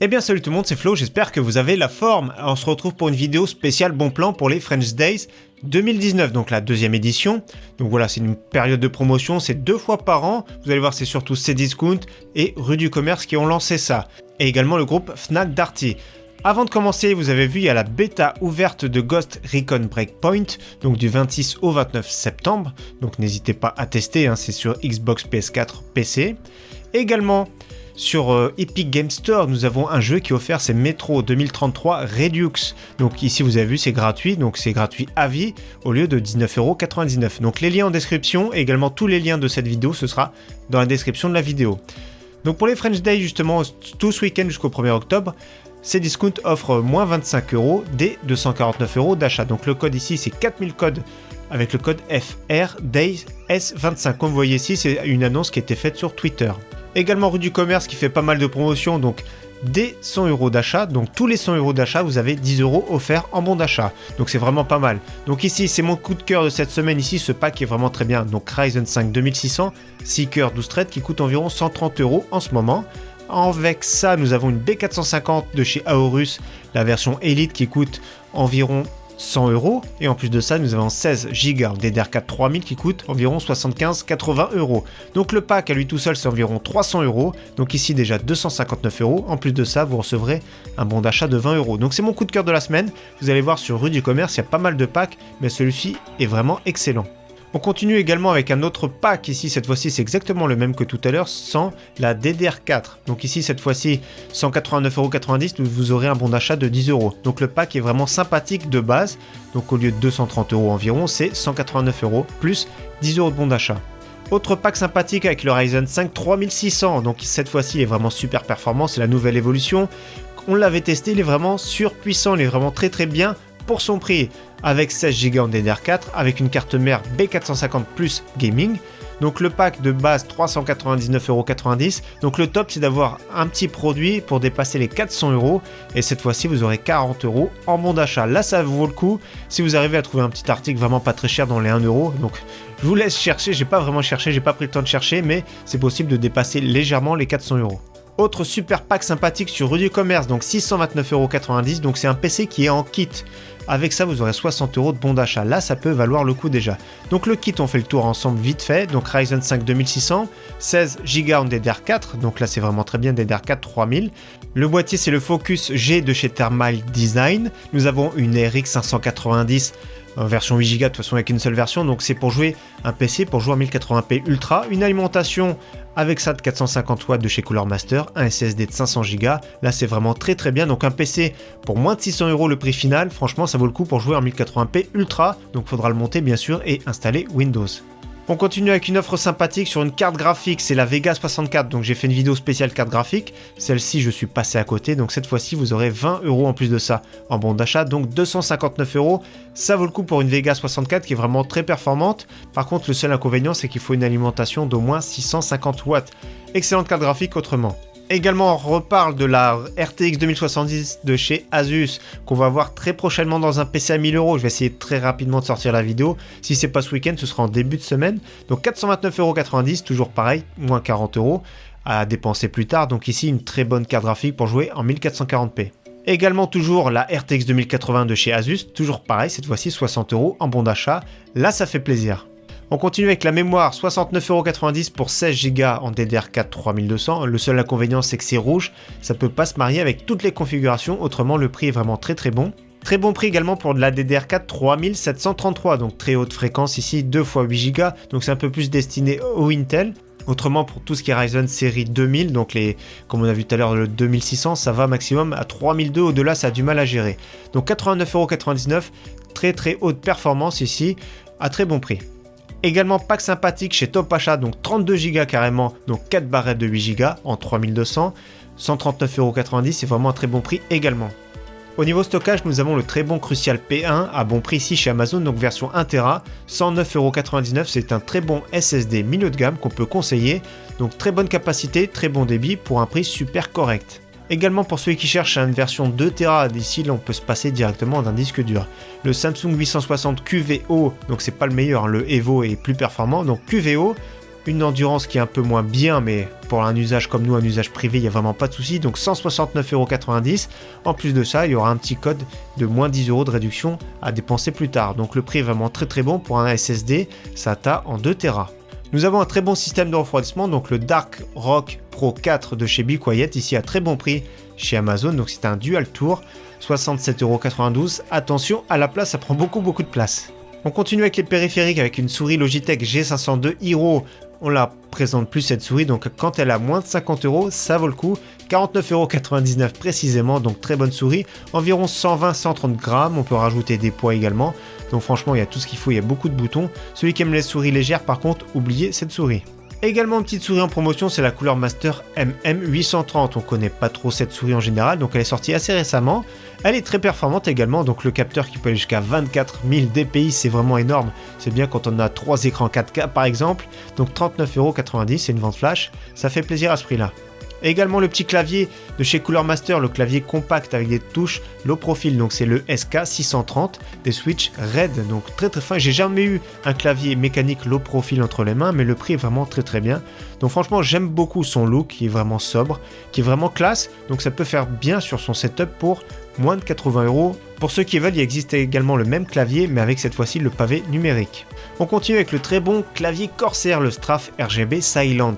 Eh bien salut tout le monde, c'est Flo, j'espère que vous avez la forme. On se retrouve pour une vidéo spéciale bon plan pour les French Days 2019, donc la deuxième édition. Donc voilà, c'est une période de promotion, c'est 2 fois par an. Vous allez voir, c'est surtout Cdiscount et Rue du Commerce qui ont lancé ça. Et également le groupe Fnac Darty. Avant de commencer, vous avez vu, il y a la bêta ouverte de Ghost Recon Breakpoint, donc du 26 au 29 septembre. Donc n'hésitez pas à tester, c'est sur Xbox, PS4, PC. Également, sur Epic Game Store, nous avons un jeu qui est offert, c'est Metro 2033 Redux. Donc ici, vous avez vu, c'est gratuit, donc c'est gratuit à vie au lieu de 19,99 €. Donc les liens en description et également tous les liens de cette vidéo, ce sera dans la description de la vidéo. Donc pour les French Days, justement, tout ce week-end jusqu'au 1er octobre, Cdiscount offre moins 25 € dès 249 € d'achat. Donc le code ici, c'est 4000 codes avec le code FRDAYS25. Comme vous voyez ici, c'est une annonce qui a été faite sur Twitter. Également Rue du Commerce qui fait pas mal de promotions, donc dès 100 € d'achat, donc tous les 100 € d'achat, vous avez 10 € offerts en bon d'achat. Donc c'est vraiment pas mal. Donc ici, c'est mon coup de cœur de cette semaine. Ici, ce pack est vraiment très bien. Donc Ryzen 5 2600, 6 cœurs 12 threads qui coûte environ 130 € en ce moment. Avec ça, nous avons une B450 de chez Aorus, la version Elite qui coûte environ 100 €. Et en plus de ça, nous avons 16 Go en DDR4 3000 qui coûte environ 75-80 €. Donc le pack à lui tout seul, c'est environ 300 €. Donc ici déjà 259 €. En plus de ça, vous recevrez un bon d'achat de 20 €. Donc c'est mon coup de cœur de la semaine. Vous allez voir sur Rue du Commerce, il y a pas mal de packs, mais celui-ci est vraiment excellent. On continue également avec un autre pack, ici cette fois-ci c'est exactement le même que tout à l'heure, sans la DDR4. Donc ici cette fois-ci 189,90 €, vous aurez un bon d'achat de 10 €. Donc le pack est vraiment sympathique de base, donc au lieu de 230 € environ, c'est 189 € plus 10 € de bon d'achat. Autre pack sympathique avec le Ryzen 5 3600, donc cette fois-ci il est vraiment super performant, c'est la nouvelle évolution. On l'avait testé, il est vraiment surpuissant, il est vraiment très très bien pour son prix, avec 16 Go en DDR4, avec une carte mère B450 Plus Gaming. Donc le pack de base 399,90 €. Donc le top, c'est d'avoir un petit produit pour dépasser les 400 €. Et cette fois-ci, vous aurez 40 € en bon d'achat. Là, ça vaut le coup si vous arrivez à trouver un petit article vraiment pas très cher dans les 1 €. Donc je vous laisse chercher, j'ai pas vraiment cherché, j'ai pas pris le temps de chercher, mais c'est possible de dépasser légèrement les 400 €. Autre super pack sympathique sur Rue du Commerce, donc 629,90 €. Donc c'est un PC qui est en kit. Avec ça, vous aurez 60 € de bon d'achat. Là, ça peut valoir le coup déjà. Donc le kit, on fait le tour ensemble vite fait. Donc Ryzen 5 2600, 16 Go en DDR4. Donc là, c'est vraiment très bien, DDR4 3000. Le boîtier, c'est le Focus G de chez Thermal Design. Nous avons une RX 590 en version 8 Go, de toute façon avec une seule version. Donc c'est pour jouer un PC, pour jouer en 1080p Ultra. Une alimentation avec ça de 450 watts de chez Cooler Master, un SSD de 500 Go. Là, c'est vraiment très très bien. Donc un PC pour moins de 600 € le prix final. Franchement, ça vaut le coup pour jouer en 1080p Ultra. Donc il faudra le monter bien sûr et installer Windows. On continue avec une offre sympathique sur une carte graphique, c'est la Vega 64, donc j'ai fait une vidéo spéciale carte graphique, celle-ci je suis passé à côté, donc cette fois-ci vous aurez 20 € en plus de ça en bon d'achat, donc 259 €, ça vaut le coup pour une Vega 64 qui est vraiment très performante. Par contre le seul inconvénient c'est qu'il faut une alimentation d'au moins 650 watts, excellente carte graphique autrement. Également, on reparle de la RTX 2070 de chez Asus qu'on va voir très prochainement dans un PC à 1000 €. Je vais essayer très rapidement de sortir la vidéo. Si c'est pas ce week-end, ce sera en début de semaine. Donc 429,90 €, toujours pareil, moins 40 € à dépenser plus tard. Donc ici, une très bonne carte graphique pour jouer en 1440p. Également toujours la RTX 2080 de chez Asus, toujours pareil, cette fois-ci 60 € en bon d'achat. Là, ça fait plaisir. On continue avec la mémoire, 69,90 € pour 16 Go en DDR4 3200. Le seul inconvénient, c'est que c'est rouge. Ça peut pas se marier avec toutes les configurations. Autrement, le prix est vraiment très très bon. Très bon prix également pour de la DDR4 3733. Donc très haute fréquence ici, 2 x 8 Go. Donc c'est un peu plus destiné au Intel. Autrement, pour tout ce qui est Ryzen série 2000, donc comme on a vu tout à l'heure, le 2600, ça va maximum à 3002. Au-delà, ça a du mal à gérer. Donc 89,99 €. Très très haute performance ici, à très bon prix. Également pack sympathique chez Top Achat, donc 32 Go carrément, donc 4 barrettes de 8 Go en 3200, 139,90 €, c'est vraiment un très bon prix également. Au niveau stockage, nous avons le très bon Crucial P1 à bon prix ici chez Amazon, donc version 1 Tera, 109,99 €, c'est un très bon SSD milieu de gamme qu'on peut conseiller, donc très bonne capacité, très bon débit pour un prix super correct. Également pour ceux qui cherchent une version 2 Tera, d'ici là on peut se passer directement d'un disque dur. Le Samsung 860 QVO, donc c'est pas le meilleur, le Evo est plus performant, donc QVO une endurance qui est un peu moins bien, mais pour un usage comme nous, un usage privé, il n'y a vraiment pas de souci. Donc 169,90 €. En plus de ça, il y aura un petit code de moins 10 € de réduction à dépenser plus tard. Donc le prix est vraiment très bon pour un SSD SATA en 2 Tera. Nous avons un très bon système de refroidissement, donc le Dark Rock Pro 4 de chez Be Quiet, ici à très bon prix chez Amazon. Donc c'est un Dual Tour, 67,92 €. Attention, à la place, ça prend beaucoup de place. On continue avec les périphériques avec une souris Logitech G502 Hero. On la présente plus cette souris, donc quand elle a moins de 50 €, ça vaut le coup. 49,99 € précisément, donc très bonne souris. Environ 120-130 grammes, on peut rajouter des poids également. Donc franchement, il y a tout ce qu'il faut, il y a beaucoup de boutons. Celui qui aime les souris légères, par contre, oubliez cette souris. Également une petite souris en promotion, c'est la Cooler Master MM830. On connaît pas trop cette souris en général, donc elle est sortie assez récemment. Elle est très performante également, donc le capteur qui peut aller jusqu'à 24 000 dpi, c'est vraiment énorme. C'est bien quand on a 3 écrans 4K par exemple. Donc 39,90 €, c'est une vente flash, ça fait plaisir à ce prix-là. Également le petit clavier de chez Cooler Master, le clavier compact avec des touches low profile, donc c'est le SK630 des Switch Red, donc très fin. J'ai jamais eu un clavier mécanique low profile entre les mains, mais le prix est vraiment très bien. Donc franchement, j'aime beaucoup son look qui est vraiment sobre, qui est vraiment classe, donc ça peut faire bien sur son setup pour moins de 80 €. Pour ceux qui veulent, il existe également le même clavier, mais avec cette fois-ci le pavé numérique. On continue avec le très bon clavier Corsair, le Straf RGB Silent.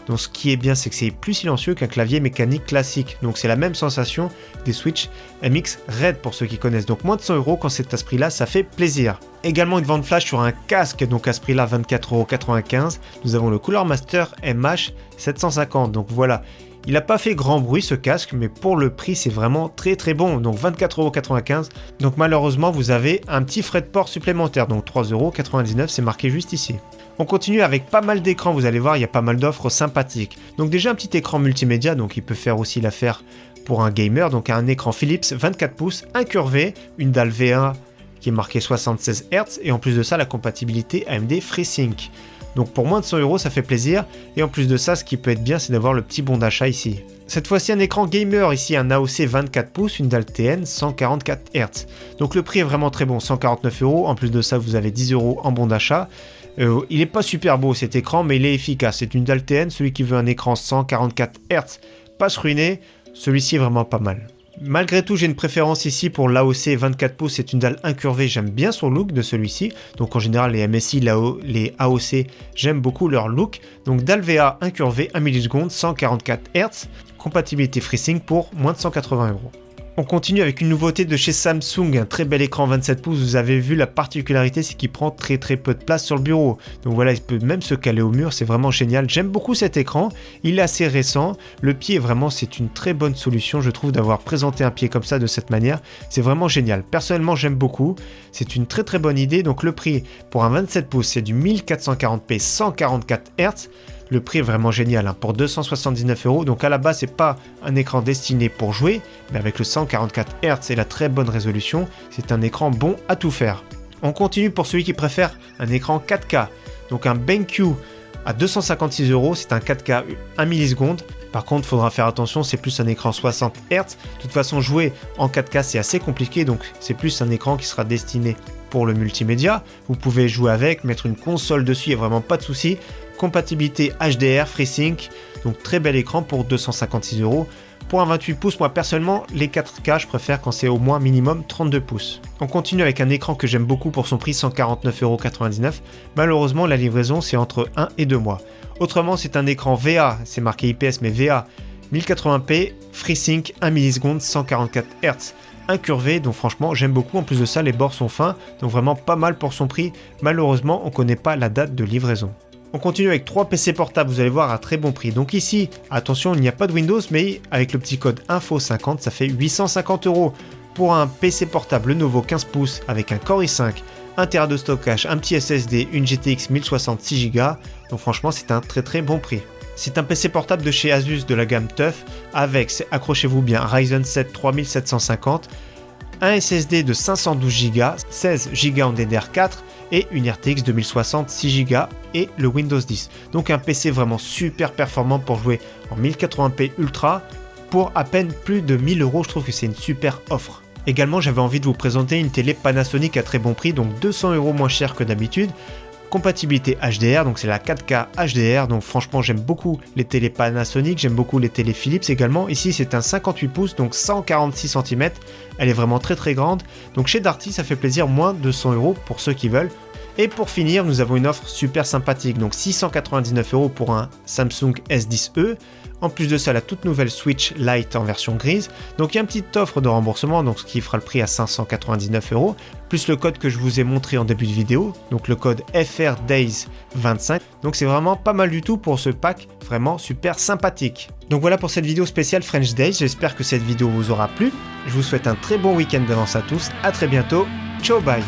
Donc ce qui est bien, c'est que c'est plus silencieux qu'un clavier mécanique classique. Donc c'est la même sensation des Switch MX Red pour ceux qui connaissent. Donc moins de 100 € quand c'est à ce prix-là, ça fait plaisir. Également une vente flash sur un casque, donc à ce prix-là 24,95 €. Nous avons le Cooler Master MH750. Donc voilà. Il n'a pas fait grand bruit ce casque, mais pour le prix, c'est vraiment très bon. Donc 24,95 €. Donc malheureusement, vous avez un petit frais de port supplémentaire. Donc 3,99 €, c'est marqué juste ici. On continue avec pas mal d'écrans, vous allez voir, il y a pas mal d'offres sympathiques. Donc déjà un petit écran multimédia, donc il peut faire aussi l'affaire pour un gamer. Donc un écran Philips 24 pouces, incurvé, une dalle V1 qui est marquée 76 Hz, et en plus de ça, la compatibilité AMD FreeSync. Donc pour moins de 100 €, ça fait plaisir. Et en plus de ça, ce qui peut être bien, c'est d'avoir le petit bon d'achat ici. Cette fois-ci, un écran gamer, ici un AOC 24 pouces, une dalle TN 144 Hz. Donc le prix est vraiment très bon, 149 €. En plus de ça, vous avez 10 € en bon d'achat. Il n'est pas super beau cet écran, mais il est efficace. C'est une dalle TN, celui qui veut un écran 144 Hz, pas se ruiner, celui-ci est vraiment pas mal. Malgré tout, j'ai une préférence ici pour l'AOC 24 pouces, c'est une dalle incurvée, j'aime bien son look de celui-ci. Donc en général, les MSI, les AOC, j'aime beaucoup leur look. Donc dalle VA incurvée, 1 milliseconde, 144 Hz, compatibilité FreeSync pour moins de 180 €. On continue avec une nouveauté de chez Samsung, un très bel écran 27 pouces, vous avez vu la particularité, c'est qu'il prend très peu de place sur le bureau. Donc voilà, il peut même se caler au mur, c'est vraiment génial. J'aime beaucoup cet écran, il est assez récent, le pied vraiment c'est une très bonne solution, je trouve, d'avoir présenté un pied comme ça de cette manière, c'est vraiment génial. Personnellement j'aime beaucoup, c'est une très bonne idée, donc le prix pour un 27 pouces c'est du 1440p 144 Hz. Le prix est vraiment génial, pour 279 €. Donc à la base, c'est pas un écran destiné pour jouer, mais avec le 144 Hz et la très bonne résolution, c'est un écran bon à tout faire. On continue pour celui qui préfère un écran 4K. Donc un BenQ à 256 €, c'est un 4K 1 milliseconde. Par contre, il faudra faire attention, c'est plus un écran 60 Hz. De toute façon, jouer en 4K, c'est assez compliqué, donc c'est plus un écran qui sera destiné pour le multimédia. Vous pouvez jouer avec, mettre une console dessus, il n'y a vraiment pas de souci. Compatibilité HDR, FreeSync, donc très bel écran pour 256 €. Pour un 28 pouces, moi personnellement, les 4K, je préfère quand c'est au moins minimum 32 pouces. On continue avec un écran que j'aime beaucoup pour son prix, 149,99 €. Malheureusement, la livraison, c'est entre 1 et 2 mois. Autrement, c'est un écran VA, c'est marqué IPS, mais VA 1080p, FreeSync, 1 milliseconde, 144 Hz. Incurvé, donc franchement j'aime beaucoup. En plus de ça, les bords sont fins, donc vraiment pas mal pour son prix. Malheureusement, on ne connaît pas la date de livraison. On continue avec 3 PC portables, vous allez voir, à très bon prix. Donc ici, attention, il n'y a pas de Windows, mais avec le petit code INFO50, ça fait 850 € pour un PC portable Lenovo 15 pouces avec un Core i5, 1 Tera de stockage, un petit SSD, une GTX 1060 6 Go. Donc franchement, c'est un très bon prix. C'est un PC portable de chez Asus de la gamme TUF avec, accrochez-vous bien, Ryzen 7 3750, un SSD de 512 Go, 16 Go en DDR4 et une RTX 2060 6 Go et le Windows 10. Donc un PC vraiment super performant pour jouer en 1080p Ultra pour à peine plus de 1000 €. Je trouve que c'est une super offre. Également, j'avais envie de vous présenter une télé Panasonic à très bon prix, donc 200 € moins cher que d'habitude. Compatibilité HDR, donc c'est la 4K HDR, donc franchement j'aime beaucoup les télé Panasonic, j'aime beaucoup les télé Philips également. Ici c'est un 58 pouces, donc 146 cm, elle est vraiment très grande. Donc chez Darty ça fait plaisir, moins de 100 € pour ceux qui veulent. Et pour finir, nous avons une offre super sympathique, donc 699 € pour un Samsung S10e. En plus de ça, la toute nouvelle Switch Lite en version grise. Donc il y a une petite offre de remboursement, donc ce qui fera le prix à 599 €, plus le code que je vous ai montré en début de vidéo, donc le code FRDAYS25. Donc c'est vraiment pas mal du tout pour ce pack, vraiment super sympathique. Donc voilà pour cette vidéo spéciale French Days, j'espère que cette vidéo vous aura plu. Je vous souhaite un très bon week-end d'avance à tous, à très bientôt, ciao bye.